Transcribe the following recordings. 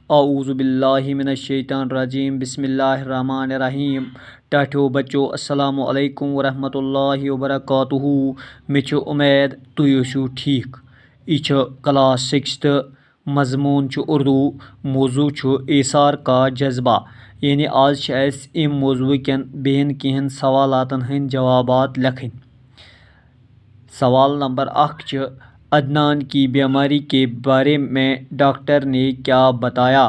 औज़ु बिल्लाहि मिनश्शैतानिर्रजीम बिस्मिल्लाहिर्रहमानिर्रहीम। टाठियो बच्चो अस्सलामु अलैकुम वरहमतुल्लाहि वबरकातुहू। मे उम्मीद तुम यूँ ठीक। यह क्लास 6 तो मजमून उर्दू। मौजू एसार का जज्बा। यानी आज इम मौजू कन बेन कहें सवालातन हंद जवाबात लिखन। सवाल नंबर 1 अदनान की बीमारी के बारे में डॉक्टर ने क्या बताया।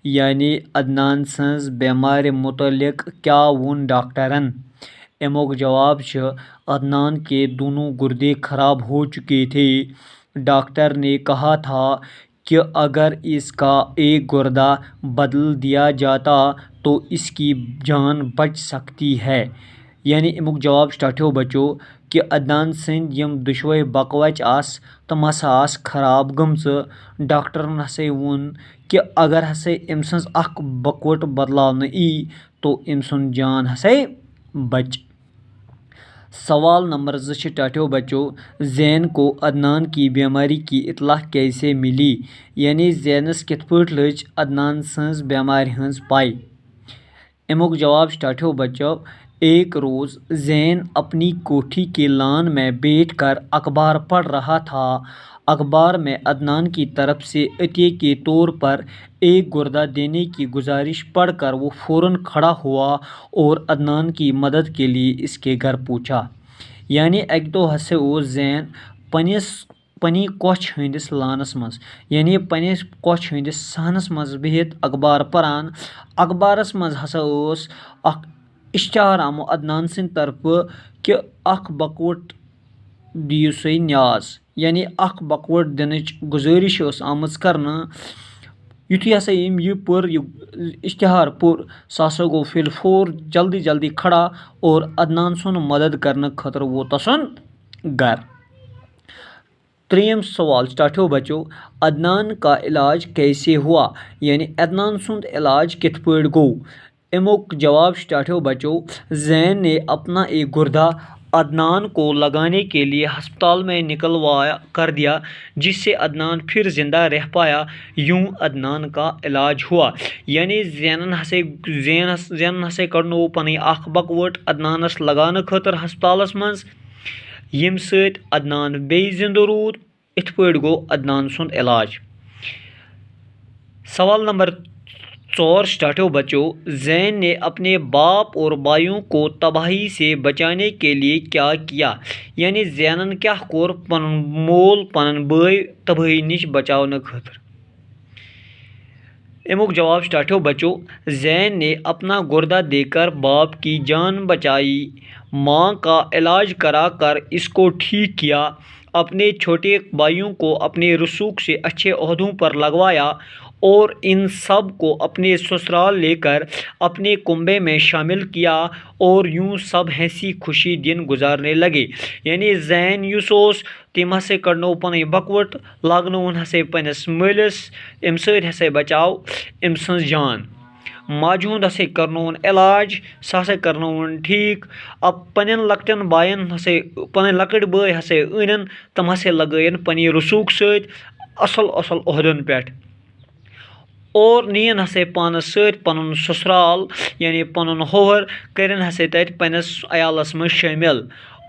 यानी अदनान सज बीमार मुतलिक क्या वोन डॉक्टरन। अमुक जवाब अदनान के दोनों गुर्दे खराब हो चुके थे। डॉक्टर ने कहा था कि अगर इसका एक गुर्दा बदल दिया जाता तो इसकी जान बच सकती है। यानी अमुक जवाब टाठियो बच्चो कि अदनान सद यम दुशवै बकवच तम हसा खराब गमच। डॉक्टरन हसा वोन कि अगर हसा अम सज बकवट बदलावन ई तो अम सुंद जान हसा बच। सवाल नंबर 2 टाठियो बच्चो जैन को अदनान की बीमारी की इतला कैसे मिली। यानी जैनस कित पट लज अदनान सज बीमारी हंज पाई। अमुक जवाब टाठियो बच्चो एक रोज़ जैन अपनी कोठी के लान में बैठकर अखबार पढ़ रहा था। अखबार में अदनान की तरफ से अतिये के तौर पर एक गुर्दा देने की गुजारिश पढ़कर वो फ़ौरन खड़ा हुआ और अदनान की मदद के लिए इसके घर पूछा। यानी अक दो हसे ओस जैन पनी कोच हंदिस लानस मज यानी पनिस कोच हंदिस सहनस मज बिहित अखबार परान। अखबारस मज हसा ओस अख इश्तहार आमो अदनान सिंद तरफ कि अख बकवट दियो सही न्याज। यानी अख बकवट दिनच गुजारिश आमज करना। युथी हसा यह पुर इश्तहार पुर सह गो फिलफोर जल्दी जल्दी खड़ा और अदनान सुन मदद करने खतर वो तसन घर। 3 सवाल टाठियो बच्चो अदनान का इलाज कैसे हुआ। यानी अदनान सुंद इलाज कित पट गो। अमुक जवाब टाठियो बच्चो जैन ने अपना एक गुर्दा अदनान को लगाने के लिए अस्पताल में निकलवाया कर दिया जिससे अदनान फिर जिंदा रह पाया। यूं अदनान का इलाज हुआ। यानी जैन हसे कड़नो पन अख बकवट अदनानस लगाने खतर अस्पतालस मज यम सत अदनान बे जिंद रूद। इत पट गो अदनान सुंद इलाज। सवाल नंबर 4 टाठियो बच्चो जैन ने अपने बाप और भाइयों को तबाही से बचाने के लिए क्या किया। यानी जैनन क्या कोर पन मोल पन भाई तबाही निश बचाने खतर। अमुक जवाब टाठियो बच्चो जैन ने अपना गुर्दा देकर बाप की जान बचाई। माँ का इलाज करा कर इसको ठीक किया। अपने छोटे भाइयों को अपने रसूख से अच्छे ओहदों पर लगवाया और इन सब को अपने ससुराल लेकर अपने कुंबे में शामिल किया और यूं सब हंसी खुशी दिन गुजारने लगे। यानी जैन युस तम हसे कड़नो पन बकवट लगन हसे पनस मलिस अम सद हसे बचाव अम सज जान। माज हुंद हसे करनोन इलाज सह हसे करनोन ठीक। अब पन लकटन बायन हसे पन लकट बाय हसे अनन तम हसे लगन पन रसूख सद असल असल ओहदन पे और नीन हसे पानस सत पन ससुराल यानी पन होहर करन हसे तत पनस अयालस में शामिल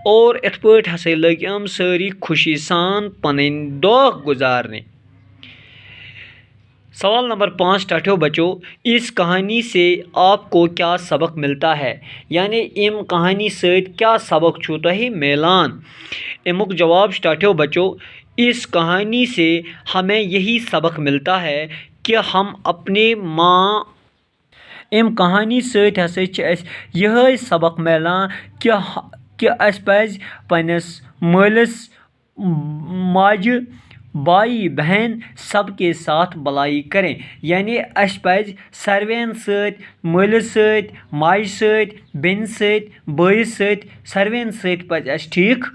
और इत पट हसे लग यम सारी खुशी सान पन दह गुजारने। सवाल नंबर 5 टाठियो बच्चो इस कहानी से आपको क्या सबक मिलता है। यानी इम कहानी सत क्या सबक छु तोहे मिलान। अमुक जवाब टाठियो बच्चो इस कहानी से हमें यही सबक मिलता है कि हम अपने माँ अम कहानी सत हसा यह सबक मिलान कि अस पज पनस मालिस माज भाई बहन सबके साथ भलाई करें। यानी अस पज सर्वेन सत मालिस सत माज सत बेन सत भाईस सत सर्वेन सत पज अस ठीक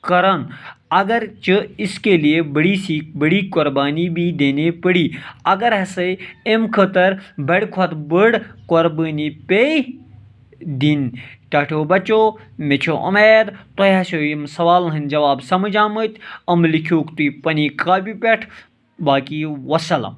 करन। अगर इसके लिए बड़ी कुर्बानी भी देनी पड़ी। अगर हसे अम खतर बड़ खुद बड़ कुर्बानी पे दिन। टाठियो बच्चो मे उम्मीद तुह हसो यम सवाल हंद जवाब समझ आमत। लिखियोक तुम पनी कापी पे। बाकी वसलम।